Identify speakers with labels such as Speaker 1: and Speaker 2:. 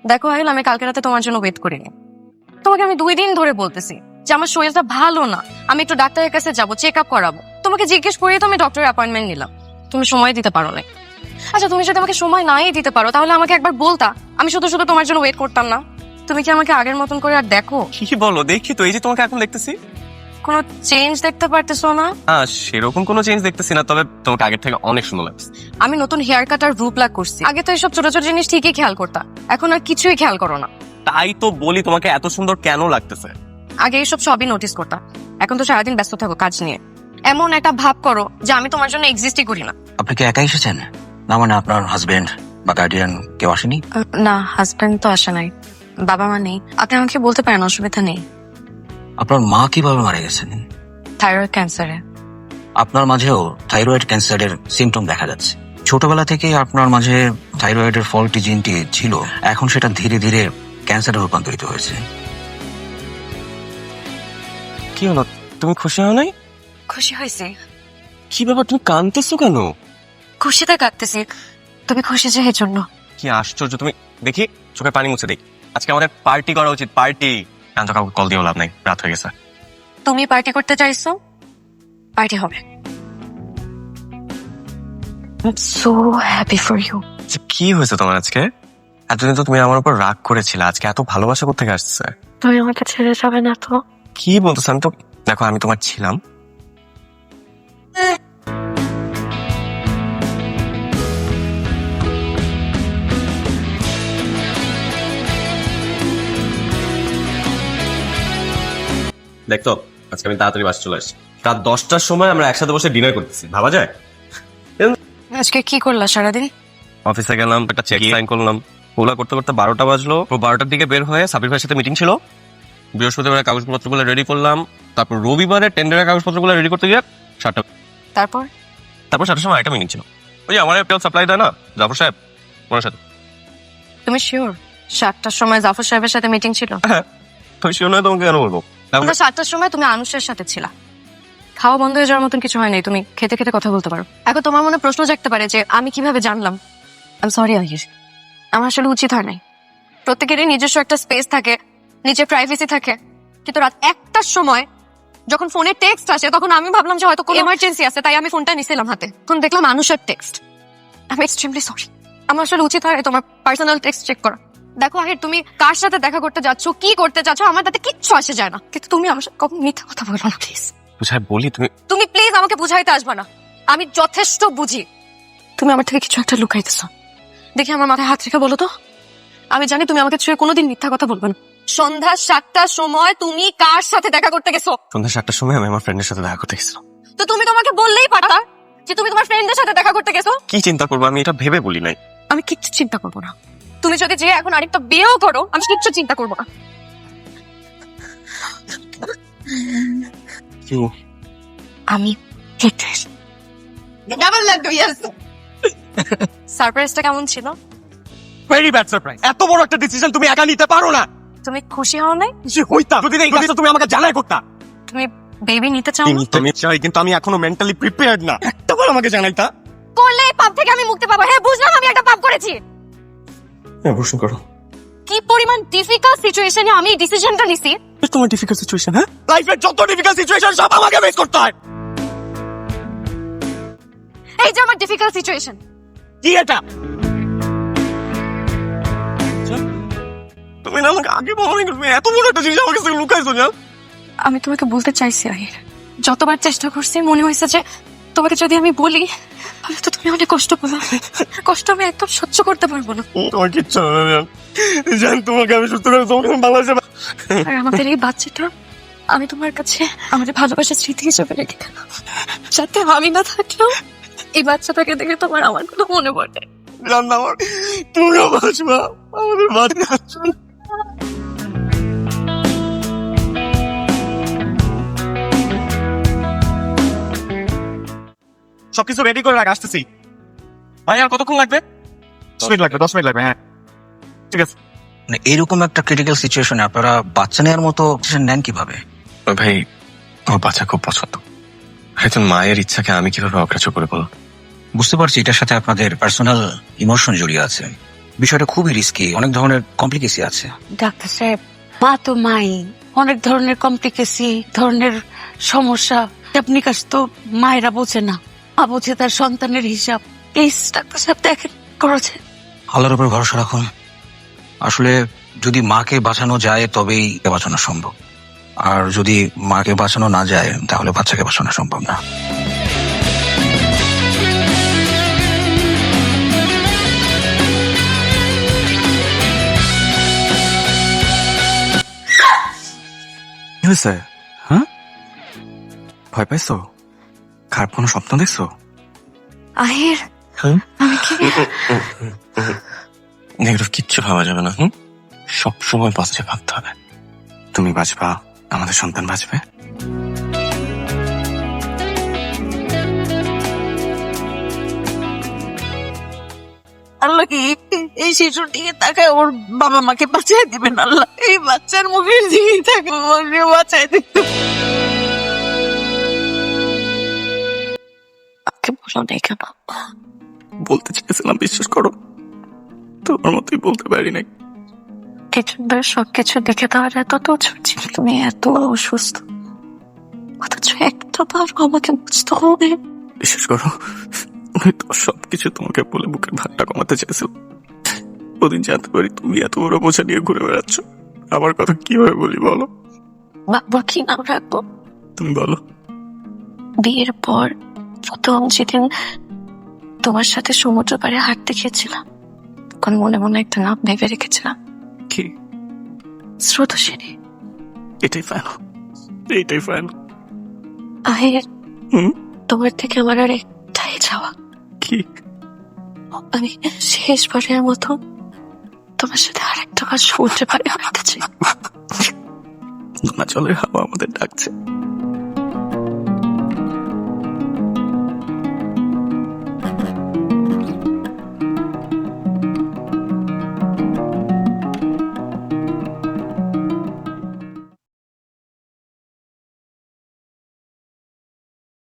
Speaker 1: দেখো আহিল, আমি কালকে রাতে তোমার জন্য ওয়েট করিনি। তোমাকে আমি 2 দিন ধরে বলতেছি যে আমার শরীরটা ভালো না, আমি একটু ডাক্তারের কাছে যাবো, চেক আপ করাবো। তোমাকে জিজ্ঞেস করিয়ে তো আমি ডক্টরের অ্যাপয়েন্টমেন্ট নিলাম। তুমি সময় দিতে পারো না। আচ্ছা, তুমি যদি আমাকে সময় নাই দিতে পারো তাহলে আমাকে একবার বলতা, আমি শুধু শুধু তোমার জন্য ওয়েট করতাম না। তুমি কি আমাকে আগের মতন করে আর দেখো?
Speaker 2: কি বলো? দেখি তো, এই যে তোমাকে এখন দেখতেছি।
Speaker 1: কোনো চেঞ্জ দেখতে পারতেছো না?
Speaker 2: হ্যাঁ, সেরকম কোনো চেঞ্জ দেখতেছি না, তবে তোমাকে আগের থেকে অনেক সুন্দর লাগছে।
Speaker 1: আমি নতুন হেয়ার কাট আর রূপ লাগ করছি। আগে তো এইসব ছোট ছোট জিনিস ঠিকই খেয়াল করতা, এখন আর কিছুই খেয়াল করো না।
Speaker 2: তাই তো বলি তোমাকে এত সুন্দর কেন লাগতেছে।
Speaker 1: আগে এইসব সবই নোটিস করতা, এখন তো সারাদিন ব্যস্ত থাকো কাজ নিয়ে। এমন একটা ভাব করো যে আমি তোমার জন্য এক্সিস্টই করি না।
Speaker 3: আপনি কি একা এসেছেন, না মানে আপনার হাজবেন্ড বা গার্ডিয়ান কেউ আসেনি?
Speaker 1: না, হাজবেন্ড তো আসে নাই, বাবা মা নেই। আপনি আমাকে বলতে পারেন, অসুবিধা নেই।
Speaker 3: আপনার মা কিভাবে মারা গেছেন?
Speaker 1: থাইরয়েড ক্যান্সারে।
Speaker 3: আপনার মাঝেও থাইরয়েড ক্যান্সারের সিমটম দেখা যাচ্ছে। ছোটবেলা থেকে আপনার মাঝে থাইরয়েডের ফল্টি জিনটি ছিল, এখন সেটা ধীরে ধীরে ক্যান্সারে রূপান্তরিত হয়েছে।
Speaker 2: কি হলো, তুমি খুশি হও নাই?
Speaker 1: খুশি হয়েছি।
Speaker 2: কি ব্যাপার, তুমি কাঁদতেছো কেন?
Speaker 1: খুশিতে কাঁদতেছি। তুমি খুশি যে এই জন্য।
Speaker 2: কি আশ্চর্য তুমি! দেখি চোখে পানি মুছে দেখি। আজকে আমাদের পার্টি করা উচিত, পার্টি। এখন তো কাউকে কল দিয়েও লাভ নাই, রাত হয়ে গেছে।
Speaker 1: তুমি পার্টি করতে চাইছো, পার্টি হবে। So happy for you.
Speaker 2: আচ্ছা, কি হয়েছে তোমার আজকে? এতদিন তো তুমি আমার উপর রাগ করেছিলে, আজকে এত ভালোবাসা কোথেকে আসছে?
Speaker 1: তুমি আমাকে ছেড়ে যাবে না তো?
Speaker 2: কি বলতেছ? আমি তো, দেখো আমি তোমার ছিলাম। দেখতো আজকে আমি তাড়াতাড়ি বাসে চলে আসছি। রাত 10টার সময় আমরা একসাথে বসে ডিনার করতেছি, ভাবা যায়?
Speaker 1: আজকে কি করলা সারাদিন?
Speaker 2: অফিসে গেলাম, একটা চেক সাইন করলাম, ওগুলা করতে করতে 12টা বাজলো। 12টার দিকে বের হয়ে সাবির ভাইয়ের সাথে মিটিং ছিল। বৃহস্পতিবার কাগজপত্রগুলো রেডি করলাম, তারপর রবিবারে টেন্ডারের কাগজপত্রগুলো রেডি করতে গিয়ে 7টা।
Speaker 1: তারপর
Speaker 2: 7টার সময় একটা মিটিং ছিল, ওই যে আমার তেল সাপ্লাই দেয় না জাফর সাহেব, ওনার সাথে।
Speaker 1: তুমি শিওর 7টার সময় জাফর সাহেবের সাথে মিটিং ছিল?
Speaker 2: হ্যাঁ, তো শিওর নয় তোমাকে কেন বলবো?
Speaker 1: 7টার সময় তুমি আনুষের সাথে ছিলা। খাওয়া বন্ধ হয়ে যাওয়ার মতন কিছু হয় নাই, তুমি খেতে খেতে কথা বলতে পারো। এখন তোমার মনে প্রশ্ন জাগতে পারে যে আমি কিভাবে জানলাম। আই এম সরি আহির, আমার আসলে উচিত হয় নাই। প্রত্যেকেরই নিজস্ব একটা স্পেস থাকে, নিজের প্রাইভেসি থাকে, কিন্তু রাত 1টার সময় যখন ফোনে টেক্সট আসে তখন আমি ভাবলাম যে হয়তো কোনো এমার্জেন্সি আছে, তাই আমি ফোনটা নিছিলাম হাতে। তখন দেখলাম আনুষের টেক্সট। আমি এক্সট্রিমলি সরি, আমার আসলে উচিত হয় তোমার পার্সোনাল টেক্সট চেক করা। দেখো আহির, তুমি কার সাথে দেখা করতে যাচ্ছ, কি করতে যাচ্ছ, আমার তাতে কিচ্ছু আসে যায় না, কিন্তু তুমি আমার সাথে কখন মিথ্যা কথা বলবো না প্লিজ।
Speaker 2: বুঝাই বলি,
Speaker 1: তুমি প্লিজ আমাকে বুঝাইতে আসবা না, আমি যথেষ্ট বুঝি। তুমি আমার থেকে কিছু একটা লুকাইতেছ। দেখি আমার মাথায় হাত রেখে বলো তো, আমি জানি তুমি আমাকে ছুঁয়ে কোনোদিন মিথ্যা কথা বলবে না। সন্ধ্যা 7টার সময় তুমি কার সাথে দেখা করতে গেছো?
Speaker 2: সন্ধ্যা 7টার সময় আমি আমার ফ্রেন্ডের সাথে দেখা করতে গেছিলাম।
Speaker 1: তো তুমি তোমাকে বললেই পারতা যে তুমি তোমার ফ্রেন্ডের সাথে দেখা করতে গেছো।
Speaker 2: কি চিন্তা করবো, আমি এটা ভেবে বলি নাই।
Speaker 1: আমি কিচ্ছু চিন্তা করবো না। তুমি যদি যে এখন আরেকটা বিয়েও করো, আমি কিচ্ছু চিন্তা করবো না। আমি সারপ্রাইজটা কেমন ছিল?
Speaker 2: Very bad surprise. এত বড় একটা ডিসিশন তুমি একা নিতে পারো না।
Speaker 1: তুমি খুশি হও নাই?
Speaker 2: খুশি হইতাম যদি এই কাজটা তুমি আমাকে জানাই করতা।
Speaker 1: তুমি বেবি নিতে চাও না?
Speaker 2: আমি চাই, কিন্তু আমি এখনো মেন্টালি প্রিপেয়ার্ড না। একটা বার আমাকে জানাইতা।
Speaker 1: করলে এই পাপ থেকে আমি মুক্তি পাবো। হ্যাঁ, বুঝলাম আমি একটা পাপ করেছি।
Speaker 2: প্রশ্ন করো।
Speaker 1: কি পরিমাণ ডিফিকাল্ট সিচুয়েশনে আমি এই ডিসিশনটা নিছি।
Speaker 2: তোমার ডিফিকাল্ট সিচুয়েশন? হ্যাঁ, লাইফের যত ডিফিকাল্ট সিচুয়েশন সব আমাকে ফেস করতে হয়।
Speaker 1: এই যে আমার ডিফিকাল্ট সিচুয়েশন।
Speaker 2: কি এটা? তুমি না আমাকে আগে বলনি, তুমি এত বড় একটা জিনিস আমার কাছে লুকাইছো না।
Speaker 1: আমি তোমাকে বলতে চাইছি আহির, যতবার চেষ্টা করছি মনে হয়েছে যে তোমাকে যদি আমি বলি তাহলে তো তুমি অনেক কষ্ট পাবে। কষ্ট আমি একদম সহ্য করতে পারবো না।
Speaker 2: তোমার কিচ্ছু হবে না, জান। তোমাকে আমি সুস্থ করে তোমাকে বাংলাদেশে।
Speaker 1: আর আমাদের এই বাচ্চাটা আমি তোমার কাছে আমাদের ভালোবাসার স্মৃতি হিসেবে রেখে গেলাম, যাতে আমি না থাকলেও এই বাচ্চাটাকে দেখে তোমার আমার কোনো মনে পড়ে।
Speaker 2: জান আমার, তুমিও বাঁচবা, আমাদের বাচ্চা। সবকিছু রেডি করে রাখ, আসতেছি। ভাই আর কতক্ষণ লাগবে? 10 মিনিট লাগবে, 10 মিনিট লাগবে। হ্যাঁ ঠিক আছে।
Speaker 3: মানে এরকম একটা ক্রিটিক্যাল সিচুয়েশনে আপনারা বাচ্চা নেওয়ার মতো ডিসিশন নেন কিভাবে?
Speaker 2: ভাই আমার বাচ্চা খুব পছন্দ, একজন মায়ের ইচ্ছাকে আমি কিভাবে অগ্রাহ্য করে বল?
Speaker 3: বুঝতে পারছি এটার সাথে আপনাদের পার্সোনাল ইমোশন জড়িয়ে আছে, বিষয়টা খুবই রিস্কি, অনেক ধরনের কমপ্লিকেশন আছে।
Speaker 4: ডাক্তার সাহেব, মা তো মাই, অনেক ধরনের কমপ্লিকেশি, ধরনের সমস্যা আপনি কাছ তো মায়েরা বোঝে না, মা বোঝে তার সন্তানের হিসাব। প্লিজ ডাক্তার সাহেব দেখেন, করেছে।
Speaker 3: আল্লাহর উপর ভরসা রাখুন। আসলে যদি মাকে বাঁচানো যায় তবেই বাঁচানো সম্ভব, আর যদি মাকে বাঁচানো না যায় তাহলে বাচ্চাকে বাঁচানো সম্ভব না।
Speaker 5: কি হয়েছে? হ্যাঁ, ভয় পাইছো? খারাপ কোনো স্বপ্ন দেখছো?
Speaker 1: আহির, আমি কি
Speaker 2: নেগেটিভ কিচ্ছু ভাবা যাবে না। সব সময় পজিটিভ ভাবতে হবে।
Speaker 5: তুমি বাঁচবা, আমাদের সন্তান বাঁচবে।
Speaker 4: আল্লাহ কি এই শিশুর দিকে তাকায় ওর বাবা মাকে বাঁচাই দিবেন? আল্লাহ এই বাচ্চার মুখের দিকে তাকে বাঁচাই দিবেন।
Speaker 1: আমাকে বলো নাই কেন?
Speaker 5: বলতে চেয়েছিলাম, বিশ্বাস করো, তোমার মতোই বলতে পারি নাই।
Speaker 1: কিছুবার সবকিছু দেখে দেওয়ার এত তো ছিল, তুমি এত অসুস্থ, অথচ একটা বার আমাকে বুঝতে হবে।
Speaker 5: বিশ্বাস করো, আমি তো সবকিছু তোমাকে বলে বুকের ভারটা কমাতে চাইছিলাম। ওদিন জানতে পারি তুমি এত বড় বোঝা নিয়ে ঘুরে বেড়াচ্ছ। আমার কথা কিভাবে বলি বলো?
Speaker 1: বাবা কি নাম রাখবো?
Speaker 5: তুমি বলো।
Speaker 1: বিয়ের পর প্রথম যেদিন তোমার সাথে সমুদ্র পাড়ে হাঁটতে গিয়েছিলাম, তখন মনে মনে একটা নাম ভেবে রেখেছিলাম,
Speaker 5: কি?
Speaker 1: স্রোতস্বিনী।
Speaker 5: এটাই ফাইনাল, এইটাই ফাইনাল।
Speaker 1: আহির,
Speaker 5: হুম?
Speaker 1: তোমার থেকে আমার আর একটাই চাওয়া,
Speaker 5: কি?
Speaker 1: আমি শেষবারের মতো তোমার সাথে আর একটা বার সমুদ্র পাড়ে হাঁটতে চাই।
Speaker 5: নোনা জলের হাওয়া আমাদের ডাকছে।